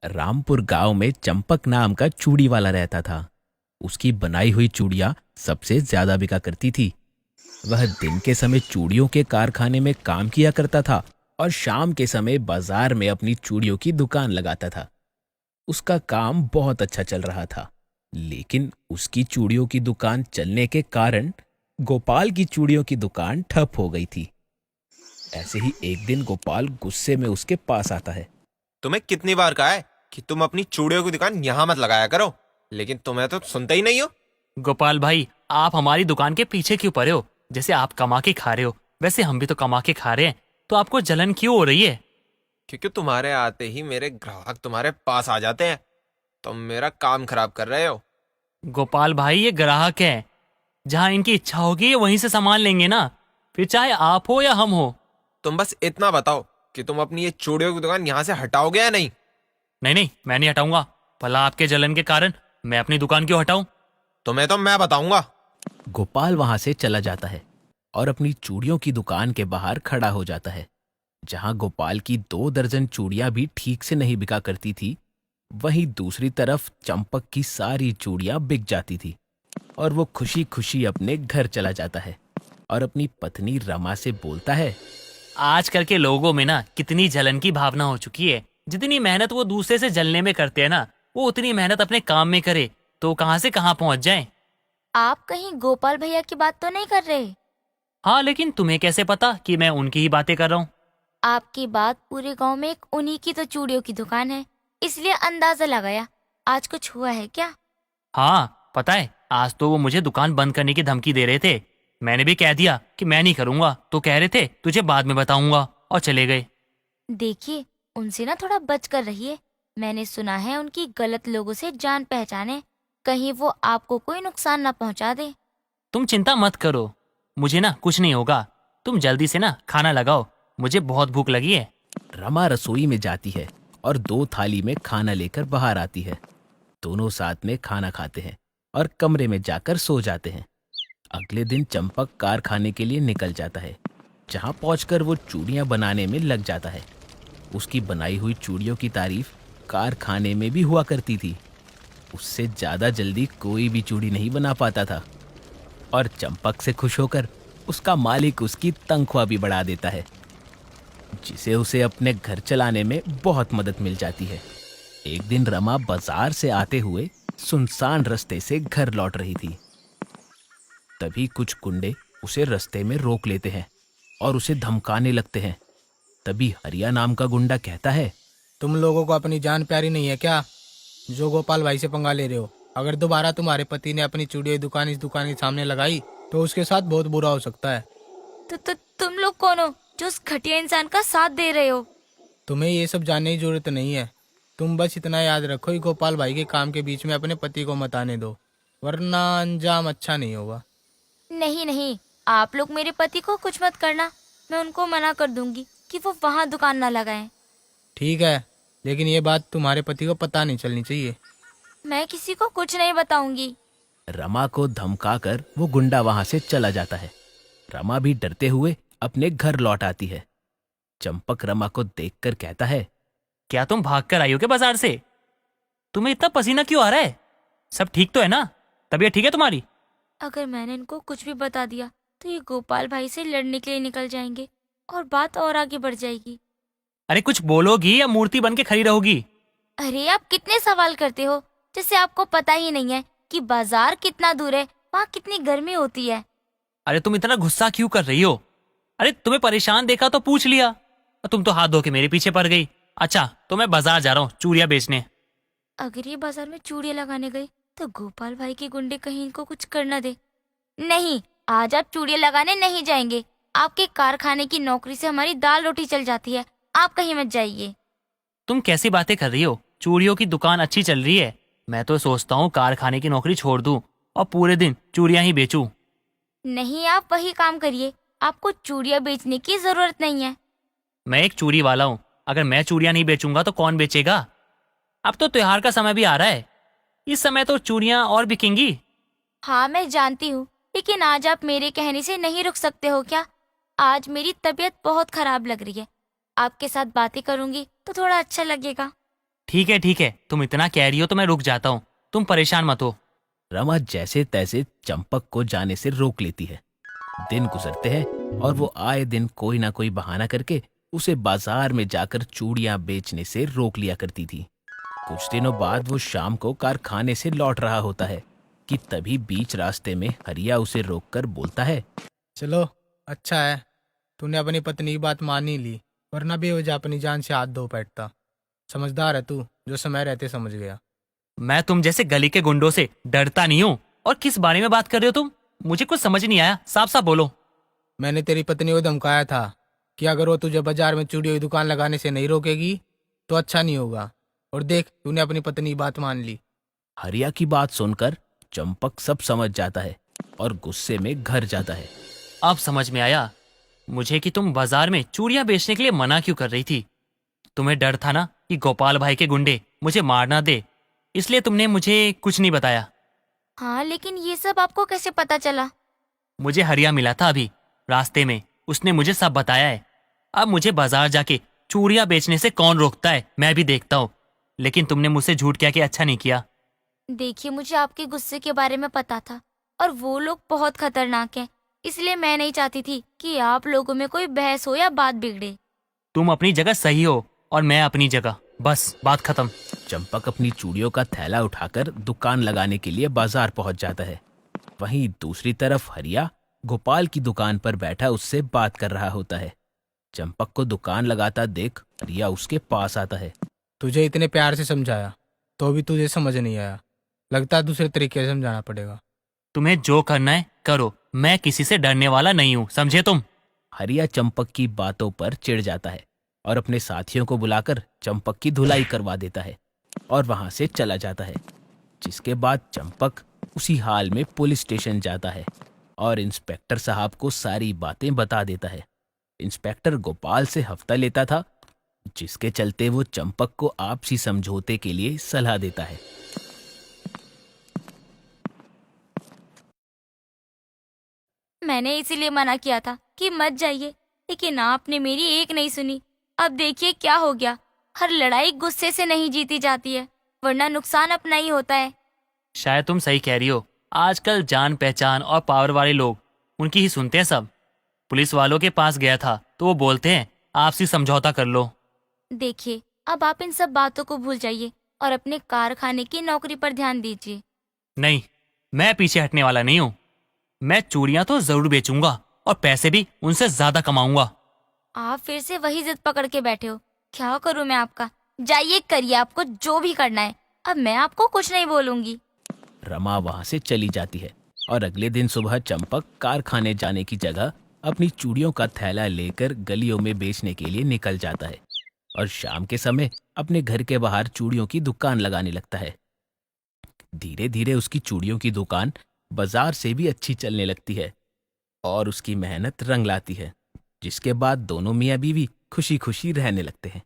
रामपुर गांव में चंपक नाम का चूड़ी वाला रहता था। उसकी बनाई हुई चूड़ियां सबसे ज्यादा बिका करती थी। वह दिन के समय चूड़ियों के कारखाने में काम किया करता था और शाम के समय बाजार में अपनी चूड़ियों की दुकान लगाता था। उसका काम बहुत अच्छा चल रहा था, लेकिन उसकी चूड़ियों की दुकान चलने के कारण गोपाल की चूड़ियों की दुकान ठप हो गई थी। ऐसे ही एक दिन गोपाल गुस्से में उसके पास आता है। तुम्हें कितनी बार कहा है कि तुम अपनी चूड़ियों की दुकान यहाँ मत लगाया करो, लेकिन तुम्हें तो सुनते ही नहीं हो। गोपाल भाई, आप हमारी दुकान के पीछे क्यों पड़े हो? जैसे आप कमा के खा रहे हो, वैसे हम भी तो कमा के खा रहे हैं। तो आपको जलन क्यों हो रही है? क्योंकि तुम्हारे आते ही मेरे ग्राहक तुम्हारे पास आ जाते हैं। तुम मेरा काम खराब कर रहे हो। गोपाल भाई, ये ग्राहक है। जहाँ इनकी इच्छा होगी ये वहीं से सामान लेंगे ना, फिर चाहे आप हो या हम हो। तुम बस इतना बताओ कि तुम अपनी ये चूड़ियों की दुकान यहाँ से हटाओगे या नहीं। नहीं नहीं, मैं नहीं हटाऊंगा। भला आपके जलन के कारण मैं अपनी दुकान क्यों हटाऊं? तुम्हें तो मैं बताऊंगा। गोपाल वहां से चला जाता है और अपनी चूड़ियों की दुकान के बाहर खड़ा हो जाता है। जहां गोपाल की 2 दर्जन चूड़ियां भी ठीक से नहीं बिका करती थी, वहीं दूसरी तरफ चंपक की सारी चूड़ियां बिक जाती थी और वो खुशी खुशी अपने घर चला जाता है और अपनी पत्नी रमा से बोलता है। आजकल के लोगों में ना कितनी जलन की भावना हो चुकी है। जितनी मेहनत वो दूसरे से जलने में करते हैं ना, वो उतनी मेहनत अपने काम में करे तो कहाँ से कहाँ पहुंच जाए। आप कहीं गोपाल भैया की बात तो नहीं कर रहे? हाँ, लेकिन तुम्हें कैसे पता कि मैं उनकी ही बातें कर रहा हूँ? आपकी बात पूरे गांव में एक उन्हीं की तो चूड़ियों की दुकान है, इसलिए अंदाजा लगाया। आज कुछ हुआ है क्या? हाँ पता है, आज तो वो मुझे दुकान बंद करने की धमकी दे रहे थे। मैंने भी कह दिया कि मैं नहीं करूंगा, तो कह रहे थे तुझे बाद में बताऊंगा, और चले गए। देखिए, उनसे ना थोड़ा बच कर रहिए। मैंने सुना है उनकी गलत लोगों से जान पहचान है। कहीं वो आपको कोई नुकसान ना पहुंचा दे। तुम चिंता मत करो, मुझे ना कुछ नहीं होगा। तुम जल्दी से ना खाना लगाओ, मुझे बहुत भूख लगी है। रमा रसोई में जाती है और 2 थाली में खाना लेकर बाहर आती है। दोनों साथ में खाना खाते हैं और कमरे में जाकर सो जाते हैं। अगले दिन चंपक कारखाने के लिए निकल जाता है, जहां पहुंचकर वो चूड़ियां बनाने में लग जाता है। उसकी बनाई हुई चूड़ियों की तारीफ कारखाने में भी हुआ करती थी। उससे ज्यादा जल्दी कोई भी चूड़ी नहीं बना पाता था और चंपक से खुश होकर उसका मालिक उसकी तनख्वाह भी बढ़ा देता है, जिसे उसे अपने घर चलाने में बहुत मदद मिल जाती है। एक दिन रमा बाजार से आते हुए सुनसान रास्ते से घर लौट रही थी। तभी कुछ गुंडे उसे रास्ते में रोक लेते हैं और उसे धमकाने लगते हैं। तभी हरिया नाम का गुंडा कहता है। तुम लोगों को अपनी जान प्यारी नहीं है क्या, जो गोपाल भाई से पंगा ले रहे हो? अगर दोबारा तुम्हारे पति ने अपनी चूड़ियों की दुकान इस दुकान के सामने लगाई तो उसके साथ बहुत बुरा हो सकता है। तो तुम लोग कौन हो जो उस घटिया इंसान का साथ दे रहे हो? तुम्हें ये सब जानने की जरूरत नहीं है। तुम बस इतना याद रखो कि गोपाल भाई के काम के बीच में अपने पति को मत आने दो, वरना अंजाम अच्छा नहीं होगा। नहीं नहीं, आप लोग मेरे पति को कुछ मत करना। मैं उनको मना कर दूंगी कि वो वहाँ दुकान ना लगाएं। ठीक है, लेकिन ये बात तुम्हारे पति को पता नहीं चलनी चाहिए। मैं किसी को कुछ नहीं बताऊंगी। रमा को धमकाकर वो गुंडा वहां से चला जाता है। रमा भी डरते हुए अपने घर लौट आती है। चंपक रमा को देखकर कहता है। क्या तुम भाग कर आई हो क्या बाजार से? तुम्हें इतना पसीना क्यों आ रहा है? सब ठीक तो है ना? तबीयत ठीक है तुम्हारी? अगर मैंने इनको कुछ भी बता दिया तो ये गोपाल भाई से लड़ने के लिए निकल जाएंगे और बात और आगे बढ़ जाएगी। अरे कुछ बोलोगी या मूर्ति बन के खड़ी रहोगी? अरे आप कितने सवाल करते हो, जैसे आपको पता ही नहीं है कि बाजार कितना दूर है, वहाँ कितनी गर्मी होती है। अरे तुम इतना गुस्सा क्यों कर रही हो? अरे तुम्हें परेशान देखा तो पूछ लिया, और तुम तो हाथ धो के मेरे पीछे पड़ गई। अच्छा, तो मैं बाजार जा रहा हूँ चूड़ियाँ बेचने। अगर ये बाजार में चूड़ियाँ लगाने गई तो गोपाल भाई के गुंडे कहीं इनको कुछ कर न दे। नहीं, आज आप चूड़ियाँ लगाने नहीं जाएंगे। आपके कारखाने की नौकरी से हमारी दाल रोटी चल जाती है। आप कहीं मत जाइए। तुम कैसी बातें कर रही हो? चूड़ियों की दुकान अच्छी चल रही है। मैं तो सोचता हूँ कारखाने की नौकरी छोड़ दूँ और पूरे दिन चूड़ियाँ ही बेचूं। नहीं, आप वही काम करिए। आपको चूड़ियाँ बेचने की जरूरत नहीं है। मैं एक चूड़ी वाला हूँ, अगर मैं चूड़ियाँ नहीं बेचूंगा तो कौन बेचेगा? अब तो त्योहार का समय भी आ रहा है, इस समय तो चूड़ियाँ और बिकेंगी। हाँ मैं जानती हूँ, लेकिन आज आप मेरे कहने से नहीं रुक सकते हो क्या? आज मेरी तबीयत बहुत खराब लग रही है। आपके साथ बातें करूंगी तो थोड़ा अच्छा लगेगा। ठीक है, तुम इतना कह रही हो तो मैं रुक जाता हूँ, तुम परेशान मत हो। रमा जैसे तैसे चंपक को जाने से रोक लेती है। दिन गुजरते हैं और वो आए दिन कोई ना कोई बहाना करके उसे बाजार में जाकर चूड़ियां बेचने से रोक लिया करती थी। कुछ दिनों बाद वो शाम को कारखाने से लौट रहा होता है कि तभी बीच रास्ते में हरिया उसे रोककर बोलता है, चलो अच्छा है, तूने अपनी पत्नी की बात मान ही ली, वरना बेवजह अपनी जान से हाथ धो बैठता। समझदार है तू, जो समय रहते समझ गया। मैं तुम जैसे गली के गुंडों से डरता नहीं हूँ। और किस बारे में बात कर रहे हो तुम? मुझे कुछ समझ नहीं आया, साफ साफ बोलो। मैंने तेरी पत्नी को धमकाया था कि अगर वो तुझे बाजार में चूड़ियों की दुकान लगाने से नहीं रोकेगी तो अच्छा नहीं होगा, और देख तूने अपनी पत्नी की बात मान ली। हरिया की बात सुनकर चंपक सब समझ जाता है और गुस्से में घर जाता है। अब समझ में आया मुझे कि तुम बाजार में चूड़ियां बेचने के लिए मना क्यों कर रही थी। तुम्हें डर था ना कि गोपाल भाई के गुंडे मुझे मार ना दे, इसलिए तुमने मुझे कुछ नहीं बताया। हाँ, लेकिन ये सब आपको कैसे पता चला? मुझे हरिया मिला था अभी रास्ते में, उसने मुझे सब बताया है। अब मुझे बाजार जाके चूड़ियां बेचने से कौन रोकता है मैं भी देखता हूँ, लेकिन तुमने मुझसे झूठ कह के अच्छा नहीं किया। देखिए, मुझे आपके गुस्से के बारे में पता था और वो लोग बहुत खतरनाक हैं, इसलिए मैं नहीं चाहती थी कि आप लोगों में कोई बहस हो या बात बिगड़े। तुम अपनी जगह सही हो और मैं अपनी जगह, बस बात खत्म। चंपक अपनी चूड़ियों का थैला उठाकर दुकान लगाने के लिए बाजार पहुंच जाता है। वहीं दूसरी तरफ हरिया गोपाल की दुकान पर बैठा उससे बात कर रहा होता है। चंपक को दुकान लगाता देख हरिया उसके पास आता है। तुझे इतने प्यार से समझाया तो भी तुझे समझ नहीं आया, लगता है दूसरे तरीके से समझाना पड़ेगा। तुम्हें जो करना है करो, मैं किसी से डरने वाला नहीं हूँ, समझे तुम? हरिया चंपक की बातों पर चिढ़ जाता है और अपने साथियों को बुलाकर चंपक की धुलाई करवा देता है और वहां से चला जाता है। जिसके बाद चंपक उसी हाल में पुलिस स्टेशन जाता है और इंस्पेक्टर साहब को सारी बातें बता देता है। इंस्पेक्टर गोपाल से हफ्ता लेता था, जिसके चलते वो चंपक को आपसी समझौते के लिए सलाह देता है। मैंने इसीलिए मना किया था कि मत जाइए, लेकिन आपने मेरी एक नहीं सुनी। अब देखिए क्या हो गया। हर लड़ाई गुस्से से नहीं जीती जाती है, वरना नुकसान अपना ही होता है। शायद तुम सही कह रही हो, आजकल जान पहचान और पावर वाले लोग उनकी ही सुनते हैं सब। पुलिस वालों के पास गया था तो वो बोलते हैं आपसी समझौता कर लो। देखिए, अब आप इन सब बातों को भूल जाइए और अपने कारखाने की नौकरी पर ध्यान दीजिए। नहीं, मैं पीछे हटने वाला नहीं हूँ। मैं चूड़ियां तो जरूर बेचूंगा और पैसे भी उनसे ज्यादा कमाऊंगा। आप फिर से वही जिद पकड़ के बैठे हो। क्या करूं मैं आपका? जाइए, करिए आपको जो भी करना है। अब मैं आपको कुछ नहीं बोलूंगी। रमा वहां से चली जाती है और अगले दिन सुबह चंपक कारखाने जाने की जगह अपनी चूड़ियों का थैला लेकर गलियों में बेचने के लिए निकल जाता है और शाम के समय अपने घर के बाहर चूड़ियों की दुकान लगाने लगता है। धीरे धीरे उसकी चूड़ियों की दुकान बाजार से भी अच्छी चलने लगती है और उसकी मेहनत रंग लाती है, जिसके बाद दोनों मियाँ बीवी खुशी खुशी रहने लगते हैं।